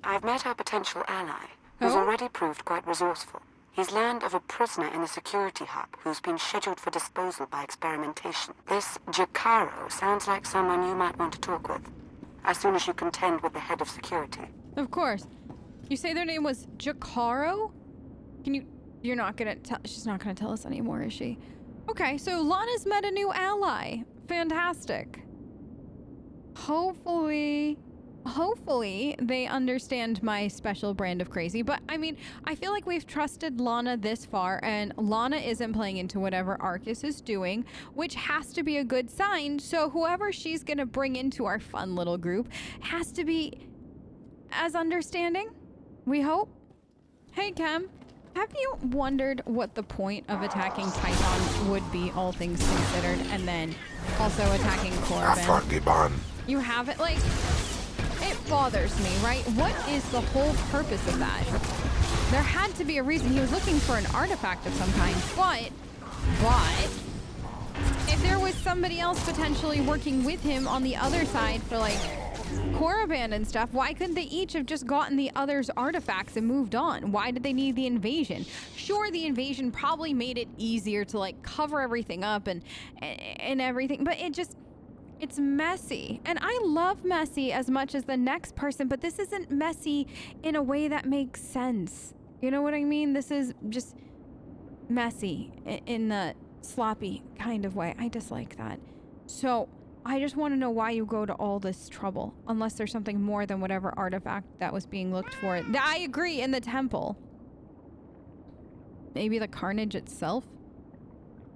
I've met our potential ally, who's already proved quite resourceful. He's learned of a prisoner in the security hub who's been scheduled for disposal by experimentation. This Jakaro sounds like someone you might want to talk with, as soon as you contend with the head of security. Of course. You say their name was Jakaro? You're not gonna tell, she's not gonna tell us anymore, is she? Okay, so Lana's met a new ally. Fantastic. Hopefully they understand my special brand of crazy. But I mean, I feel like we've trusted Lana this far, and Lana isn't playing into whatever Arcus is doing, which has to be a good sign. So whoever she's gonna bring into our fun little group has to be as understanding, we hope. Hey, Chem, have you wondered what the point of attacking Tython would be, all things considered, and then also attacking Korriban? You haven't, like, it bothers me, right? What is the whole purpose of that? There had to be a reason. He was looking for an artifact of some kind, but if there was somebody else potentially working with him on the other side for, like, Korriban and stuff, why couldn't they each have just gotten the other's artifacts and moved on? Why did they need the invasion? Sure, the invasion probably made it easier to, like, cover everything up and everything, but it's messy. And I love messy as much as the next person, but this isn't messy in a way that makes sense. You know what I mean? This is just messy in the sloppy kind of way. I dislike that. So I just want to know why you go to all this trouble, unless there's something more than whatever artifact that was being looked for. I agree, in the temple. Maybe the carnage itself?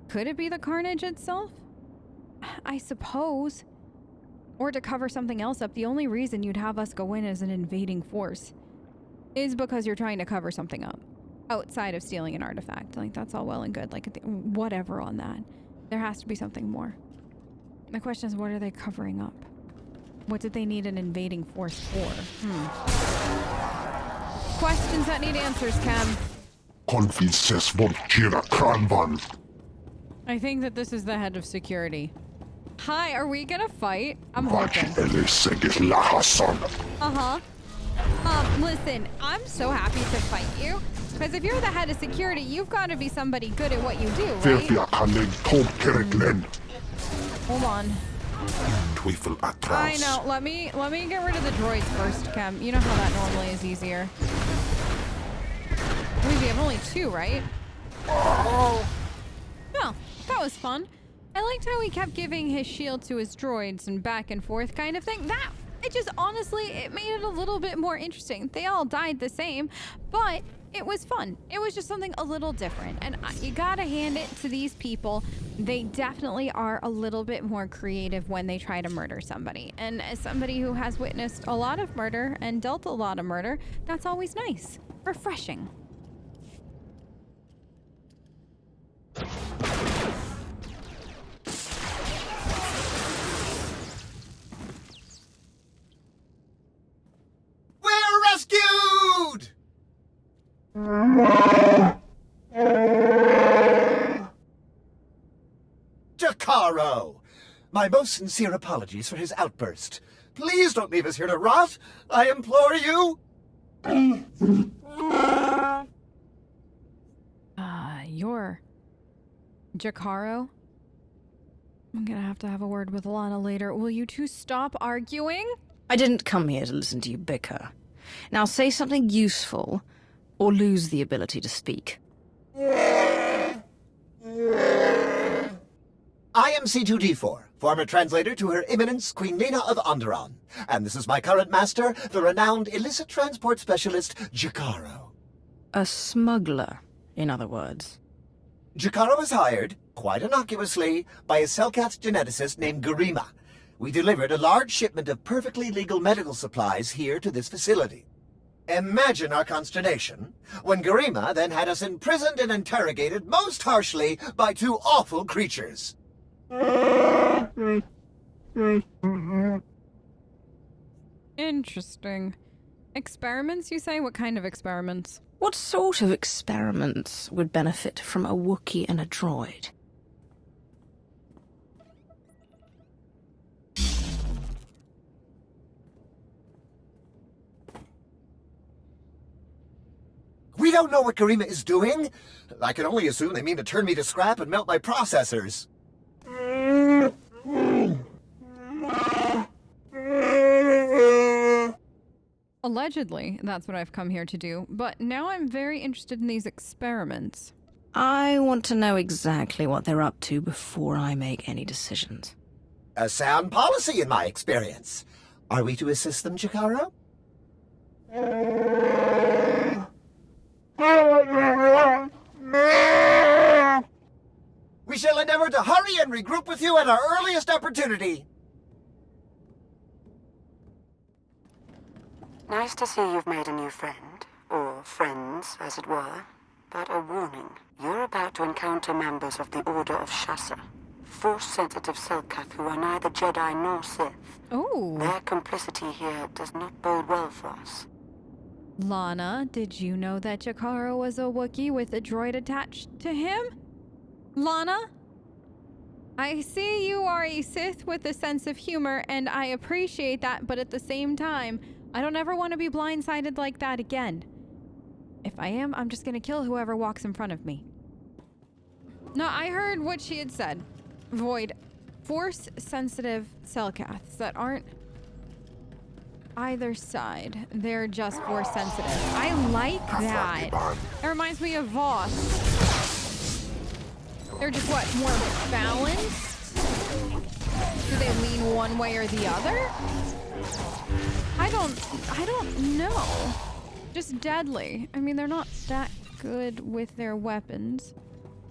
Could it be the carnage itself? I suppose. Or to cover something else up. The only reason you'd have us go in as an invading force is because you're trying to cover something up. Outside of stealing an artifact. Like, that's all well and good. Like, whatever on that. There has to be something more. The question is, what are they covering up? What did they need an invading force for? Questions that need answers, Cam. I think that this is the head of security. Hi, are we gonna fight? I'm hoping. Listen, I'm so happy to fight you. Because if you're the head of security, you've got to be somebody good at what you do, right? Hold on. I know. Let me get rid of the droids first, Chem. You know how that normally is easier. We have only 2, right? Oh, that was fun. I liked how he kept giving his shield to his droids and back and forth kind of thing. It just honestly, it made it a little bit more interesting. They all died the same, but it was fun. It was just something a little different. And you gotta hand it to these people. They definitely are a little bit more creative when they try to murder somebody. And as somebody who has witnessed a lot of murder and dealt a lot of murder, that's always nice. Refreshing. We're rescued! Jakaro! My most sincere apologies for his outburst. Please don't leave us here to rot! I implore you! You're Jakaro? I'm gonna have to have a word with Lana later. Will you two stop arguing? I didn't come here to listen to you bicker. Now say something useful, or lose the ability to speak. I am C2D4, former translator to Her Eminence Queen Lena of Onderon. And this is my current master, the renowned illicit transport specialist, Jakaro. A smuggler, in other words. Jakaro was hired, quite innocuously, by a Selkath geneticist named Gorima. We delivered a large shipment of perfectly legal medical supplies here to this facility. Imagine our consternation when Gorima then had us imprisoned and interrogated most harshly by 2 awful creatures. Interesting. Experiments, you say? What kind of experiments? What sort of experiments would benefit from a Wookiee and a droid? don't know what Gorima is doing. I can only assume they mean to turn me to scrap and melt my processors. Allegedly, that's what I've come here to do, but now I'm very interested in these experiments. I want to know exactly what they're up to before I make any decisions. A sound policy in my experience. Are we to assist them, Jakaro? We shall endeavor to hurry and regroup with you at our earliest opportunity. Nice to see you've made a new friend, or friends, as it were. But a warning. You're about to encounter members of the Order of Shasa. Force-sensitive Selkath who are neither Jedi nor Sith. Oh. Their complicity here does not bode well for us. Lana, did you know that Jakaro was a Wookiee with a droid attached to him? Lana? I see you are a Sith with a sense of humor, and I appreciate that, but at the same time, I don't ever want to be blindsided like that again. If I am, I'm just gonna kill whoever walks in front of me. No, I heard what she had said. Void. Force-sensitive Selkaths that aren't either side. They're just force-sensitive. I like that. It reminds me of Voss. They're just, what, more balanced? Do they lean one way or the other? I don't know. Just deadly. I mean, they're not that good with their weapons,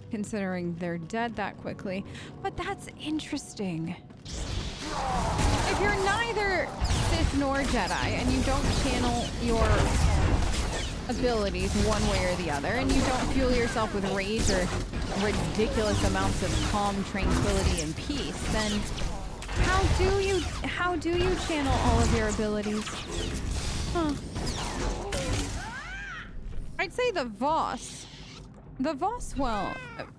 considering they're dead that quickly. But that's interesting. If you're neither Sith nor Jedi, and you don't channel your abilities one way or the other, and you don't fuel yourself with rage or ridiculous amounts of calm, tranquility, and peace, then how do you channel all of your abilities? Huh. I'd say the Voss. The Voss, well,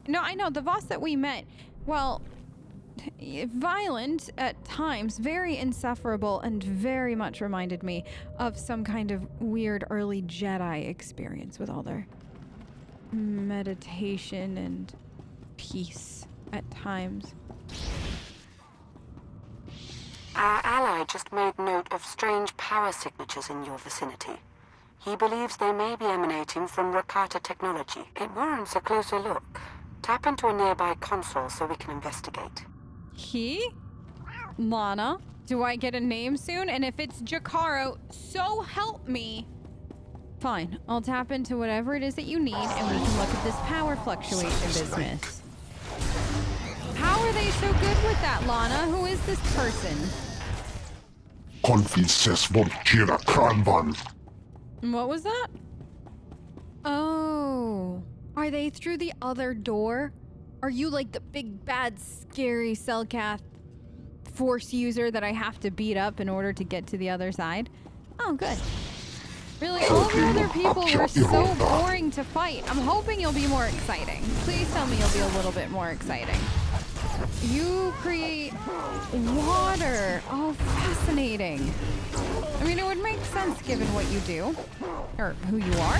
no, I know, the Voss that we met, well, violent at times, very insufferable, and very much reminded me of some kind of weird early Jedi experience with all their meditation and peace at times. Our ally just made note of strange power signatures in your vicinity. He believes they may be emanating from Rakata technology. It warrants a closer look. Tap into a nearby console so we can investigate. He? Lana? Do I get a name soon? And if it's Jakaro, so help me. Fine, I'll tap into whatever it is that you need and we can look at this power fluctuation business. How are they so good with that, Lana? Who is this person? What was that? Oh. Are they through the other door? Are you like the big, bad, scary Selkath force user that I have to beat up in order to get to the other side? Oh, good. Really, all the other people were so boring to fight. I'm hoping you'll be more exciting. Please tell me you'll be a little bit more exciting. You create water. Oh, fascinating. I mean, it would make sense given what you do. Or who you are.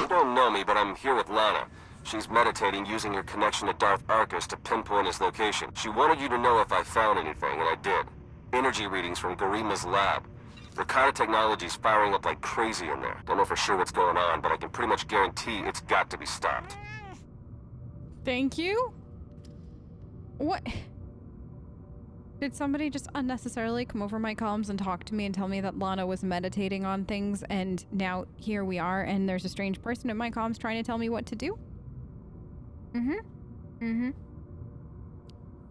You don't know me, but I'm here with Lana. She's meditating using her connection to Darth Arcus to pinpoint his location. She wanted you to know if I found anything, and I did. Energy readings from Gorima's lab. Rakata technology's firing up like crazy in there. Don't know for sure what's going on, but I can pretty much guarantee it's got to be stopped. Thank you? What? Did somebody just unnecessarily come over my comms and talk to me and tell me that Lana was meditating on things, and now here we are and there's a strange person in my comms trying to tell me what to do?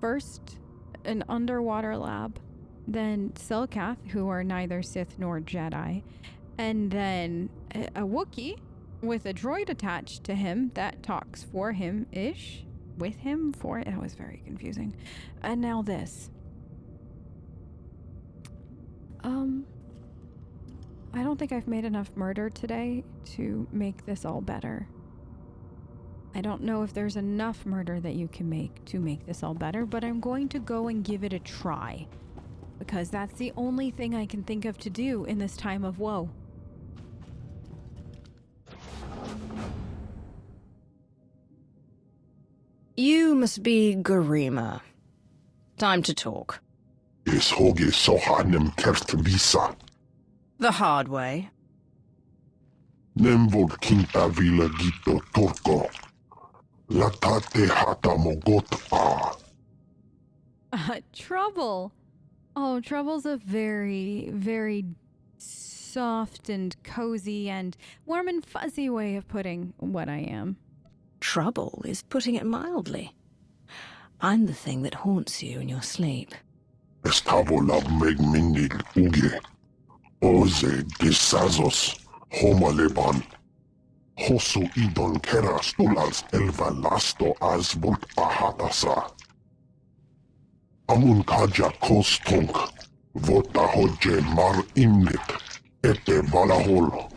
First, an underwater lab, then Selkath, who are neither Sith nor Jedi, and then a Wookiee with a droid attached to him that talks for him-ish, with him, for it. That was very confusing. And now this. I don't think I've made enough murder today to make this all better. I don't know if there's enough murder that you can make to make this all better, but I'm going to go and give it a try. Because that's the only thing I can think of to do in this time of woe. You must be Gorima. Time to talk. The hard way. Trouble. Oh, Trouble's a very, very soft and cozy and warm and fuzzy way of putting what I am. Trouble is putting it mildly. I'm the thing that haunts you in your sleep. Hosu idon kera stulals elva lasto asbult ahatasa. Amun kaja kostunk, vota hodje mar imnit, ete valahol.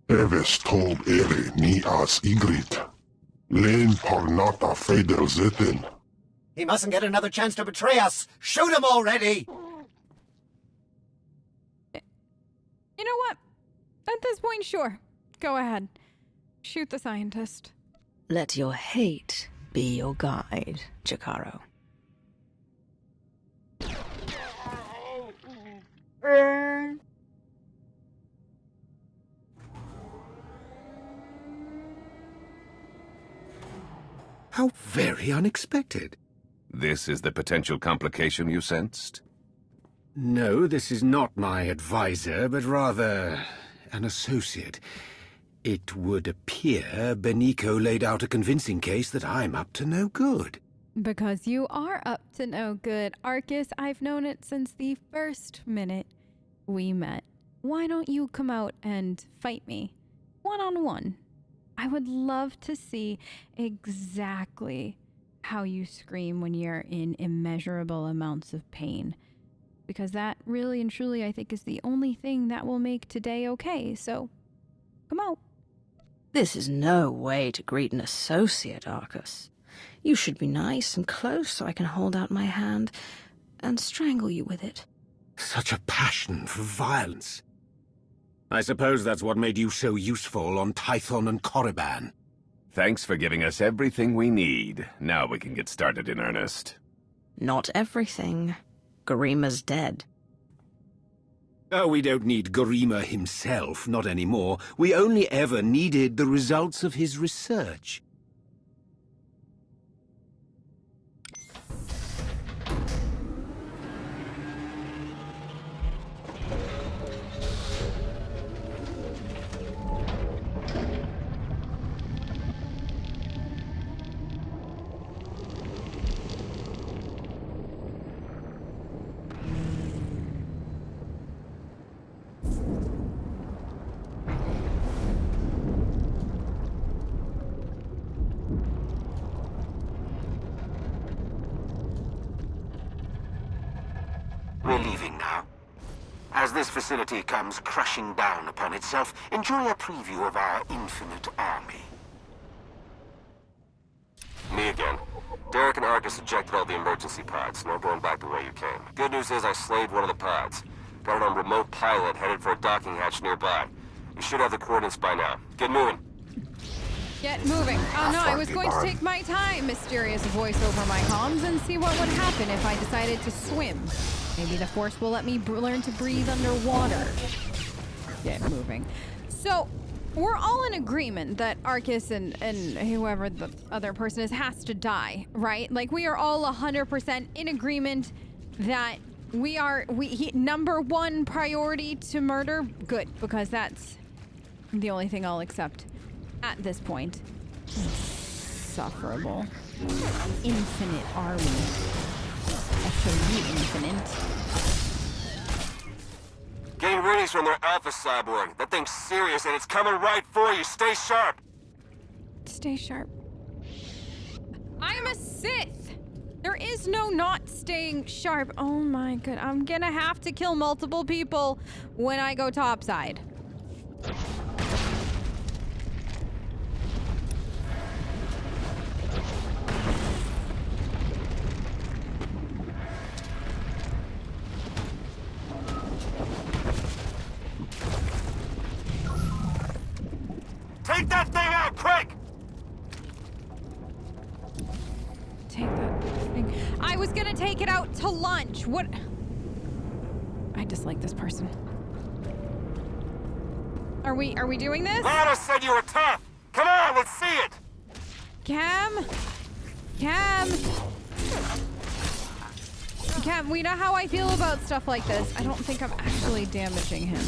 Eves tob ere ni as igrit. Len parnata fedel zeten. He mustn't get another chance to betray us! Shoot him already! You know what? At this point, sure. Go ahead. Shoot the scientist. Let your hate be your guide, Jakaro. How very unexpected. This is the potential complication you sensed? No, this is not my advisor, but rather an associate. It would appear Beniko laid out a convincing case that I'm up to no good. Because you are up to no good, Arcus. I've known it since the first minute we met. Why don't you come out and fight me? One-on-one. I would love to see exactly how you scream when you're in immeasurable amounts of pain. Because that really and truly, I think, is the only thing that will make today okay. So, come out. This is no way to greet an associate, Arcus. You should be nice and close so I can hold out my hand and strangle you with it. Such a passion for violence. I suppose that's what made you so useful on Tython and Korriban. Thanks for giving us everything we need. Now we can get started in earnest. Not everything. Gorima's dead. Oh, we don't need Gorima himself, not anymore. We only ever needed the results of his research. We're leaving now. As this facility comes crashing down upon itself, enjoy a preview of our infinite army. Me again. Derek and Arcus ejected all the emergency pods. No going back the way you came. Good news is I slayed one of the pods. Got it on remote pilot, headed for a docking hatch nearby. You should have the coordinates by now. Get moving. Get moving. Oh no, I was going to take my time, mysterious voice over my comms, and see what would happen if I decided to swim. Maybe the Force will let me learn to breathe underwater. Get moving. So, we're all in agreement that Arcus and whoever the other person is has to die, right? Like, we are all 100% in agreement that number one priority to murder, good, because that's the only thing I'll accept at this point. Insufferable. Infinite army. SWTOR Infinite. Getting readies from their Alpha Cyborg. That thing's serious and it's coming right for you. Stay sharp. Stay sharp. I'm a Sith! There is no not staying sharp. Oh my god, I'm gonna have to kill multiple people when I go topside. Take that thing out, quick! Take that thing. I was gonna take it out to lunch. What? I dislike this person. Are we doing this? Lana said you were tough. Come on, let's see it. Cam, we know how I feel about stuff like this. I don't think I'm actually damaging him.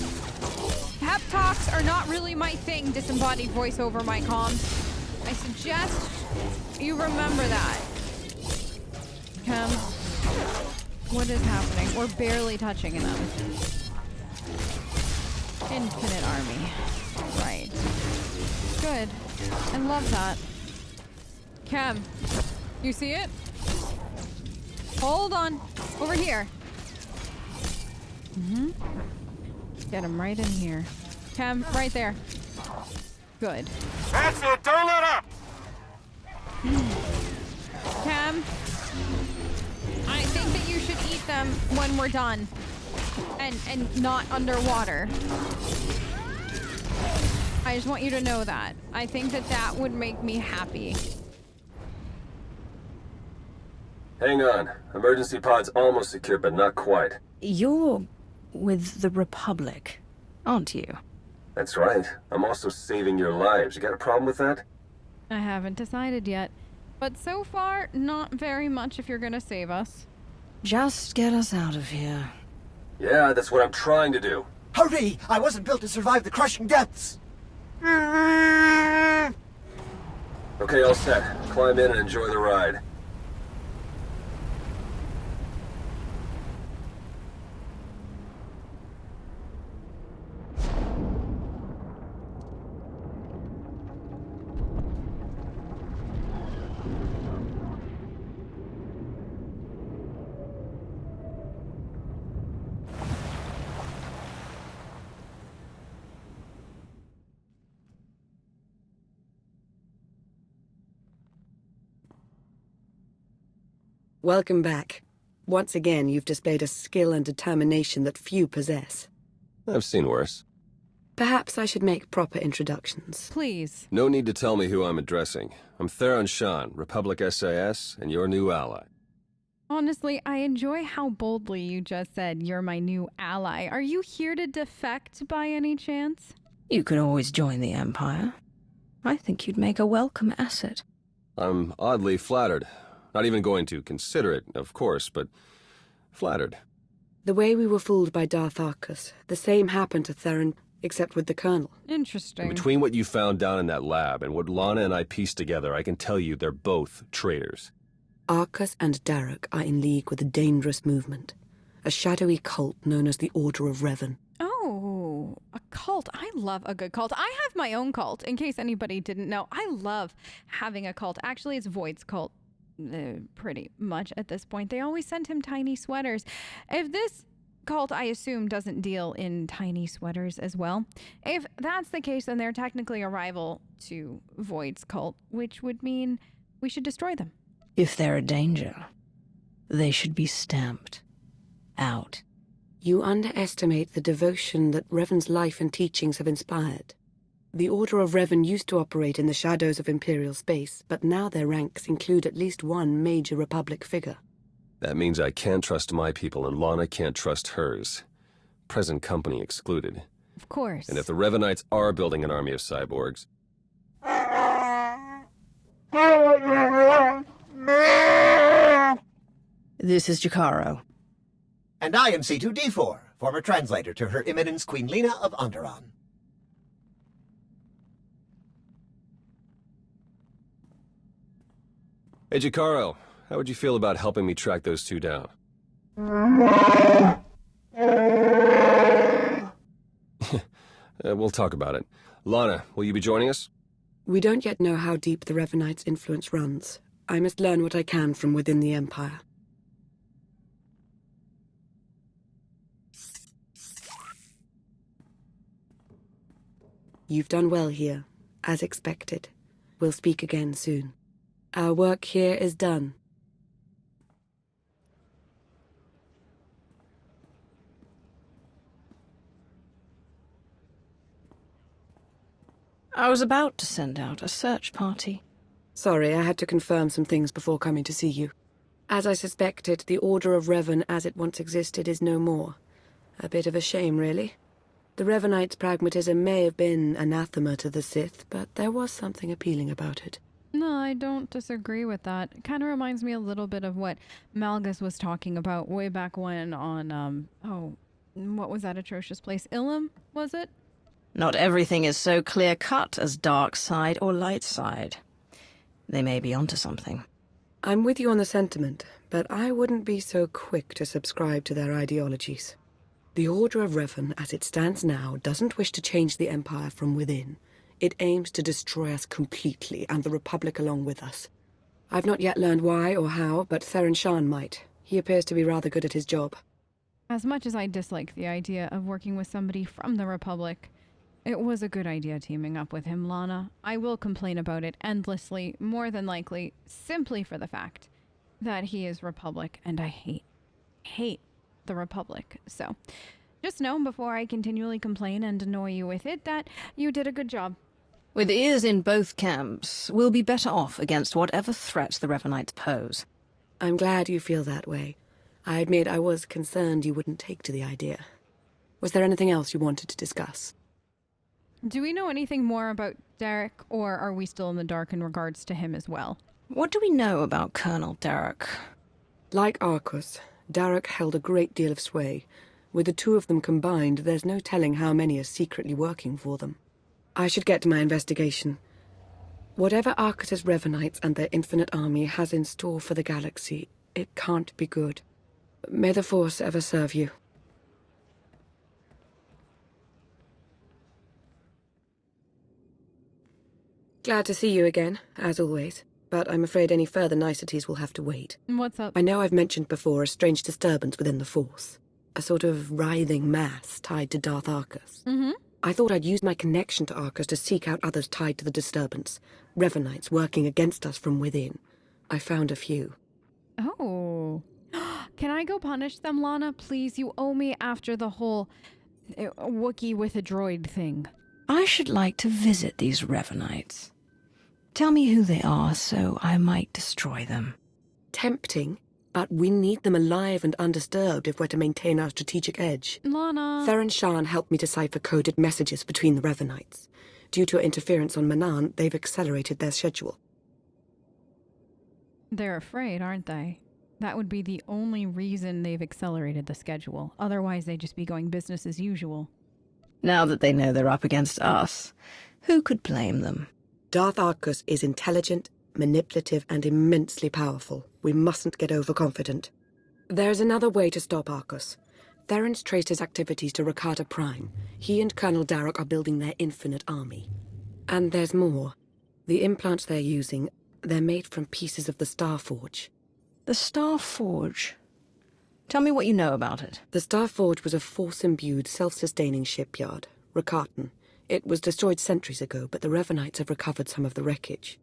Pep talks are not really my thing, disembodied voice over my comms. I suggest you remember that. Cam, what is happening? We're barely touching them. Infinite army. Right. Good. I love that. Cam, you see it? Hold on. Over here. Get him right in here. Cam, right there. Good. That's it, don't let up! Cam, I think that you should eat them when we're done. And not underwater. I just want you to know that. I think that that would make me happy. Hang on. Emergency pod's almost secure, but not quite. You're with the Republic, aren't you? That's right. I'm also saving your lives. You got a problem with that? I haven't decided yet. But so far, not very much if you're gonna save us. Just get us out of here. Yeah, that's what I'm trying to do. Hurry! I wasn't built to survive the crushing depths! Okay, all set. Climb in and enjoy the ride. Welcome back. Once again, you've displayed a skill and determination that few possess. I've seen worse. Perhaps I should make proper introductions. Please. No need to tell me who I'm addressing. I'm Theron Shan, Republic SAS, and your new ally. Honestly, I enjoy how boldly you just said you're my new ally. Are you here to defect by any chance? You can always join the Empire. I think you'd make a welcome asset. I'm oddly flattered. Not even going to consider it, of course, but flattered. The way we were fooled by Darth Arcus, the same happened to Theron, except with the Colonel. Interesting. Between what you found down in that lab and what Lana and I pieced together, I can tell you they're both traitors. Arcus and Daruk are in league with a dangerous movement, a shadowy cult known as the Order of Revan. Oh, a cult. I love a good cult. I have my own cult, in case anybody didn't know. I love having a cult. Actually, it's Void's cult. Pretty much at this point. They always send him tiny sweaters. If this cult, I assume, doesn't deal in tiny sweaters as well. If that's the case, then they're technically a rival to Void's cult, which would mean we should destroy them. If they're a danger, they should be stamped out. You underestimate the devotion that Revan's life and teachings have inspired. The Order of Revan used to operate in the shadows of Imperial space, but now their ranks include at least one major Republic figure. That means I can't trust my people and Lana can't trust hers. Present company excluded. Of course. And if the Revanites are building an army of cyborgs... This is Jakaro. And I am C2D4, former translator to Her Eminence Queen Lena of Onderon. Hey, Jakaro, how would you feel about helping me track those two down? We'll talk about it. Lana, will you be joining us? We don't yet know how deep the Revanites' influence runs, I must learn what I can from within the Empire. You've done well here, as expected. We'll speak again soon. Our work here is done. I was about to send out a search party. Sorry, I had to confirm some things before coming to see you. As I suspected, the Order of Revan as it once existed is no more. A bit of a shame, really. The Revanites' pragmatism may have been anathema to the Sith, but there was something appealing about it. No, I don't disagree with that. It kind of reminds me a little bit of what Malgus was talking about way back when on, what was that atrocious place? Ilum, was it? Not everything is so clear-cut as dark side or light side. They may be onto something. I'm with you on the sentiment, but I wouldn't be so quick to subscribe to their ideologies. The Order of Revan, as it stands now, doesn't wish to change the Empire from within. It aims to destroy us completely, and the Republic along with us. I've not yet learned why or how, but Theron Shan might. He appears to be rather good at his job. As much as I dislike the idea of working with somebody from the Republic, it was a good idea teaming up with him, Lana. I will complain about it endlessly, more than likely, simply for the fact that he is Republic, and I hate the Republic. So, just know before I continually complain and annoy you with it that you did a good job. With ears in both camps, we'll be better off against whatever threat the Revanites pose. I'm glad you feel that way. I admit I was concerned you wouldn't take to the idea. Was there anything else you wanted to discuss? Do we know anything more about Derek, or are we still in the dark in regards to him as well? What do we know about Colonel Derek? Like Arcus, Derek held a great deal of sway. With the two of them combined, there's no telling how many are secretly working for them. I should get to my investigation. Whatever Arcus's Revanites and their infinite army has in store for the galaxy, it can't be good. May the Force ever serve you. Glad to see you again, as always. But I'm afraid any further niceties will have to wait. What's up? I know I've mentioned before a strange disturbance within the Force. A sort of writhing mass tied to Darth Arcus. Mm-hmm. I thought I'd use my connection to Arcus to seek out others tied to the disturbance. Revanites working against us from within. I found a few. Oh. Can I go punish them, Lana? Please, you owe me after the whole Wookiee with a droid thing. I should like to visit these Revanites. Tell me who they are so I might destroy them. Tempting, but we need them alive and undisturbed if we're to maintain our strategic edge. Lana... Theron Shan helped me decipher coded messages between the Revanites. Due to interference on Manan, they've accelerated their schedule. They're afraid, aren't they? That would be the only reason they've accelerated the schedule. Otherwise, they'd just be going business as usual. Now that they know they're up against us, who could blame them? Darth Arcus is intelligent, manipulative, and immensely powerful. We mustn't get overconfident. There's another way to stop Arcus. Theron's traced his activities to Rakata Prime. He and Colonel Derek are building their infinite army. And there's more. The implants they're using, they're made from pieces of the Star Forge. The Star Forge? Tell me what you know about it. The Star Forge was a Force-imbued, self-sustaining shipyard, Rakatan. It was destroyed centuries ago, but the Revanites have recovered some of the wreckage.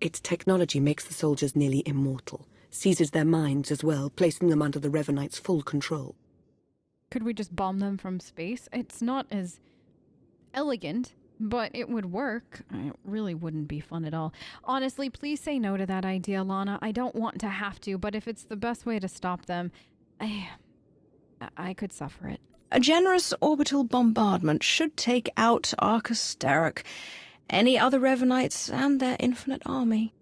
Its technology makes the soldiers nearly immortal, seizes their minds as well, placing them under the Revanites' full control. Could we just bomb them from space? It's not as elegant, but it would work. It really wouldn't be fun at all. Honestly, please say no to that idea, Lana. I don't want to have to, but if it's the best way to stop them, I could suffer it. A generous orbital bombardment should take out Arcus Derek, any other Revanites, and their infinite army.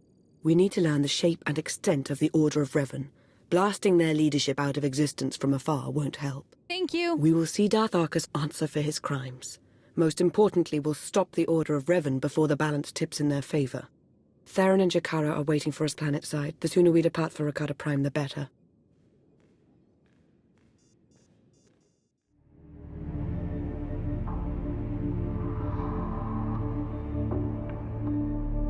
We need to learn the shape and extent of the Order of Revan. Blasting their leadership out of existence from afar won't help. Thank you. We will see Darth Arcus answer for his crimes. Most importantly, we'll stop the Order of Revan before the balance tips in their favor. Theron and Jakaro are waiting for us planetside. The sooner we depart for Rakata Prime, the better.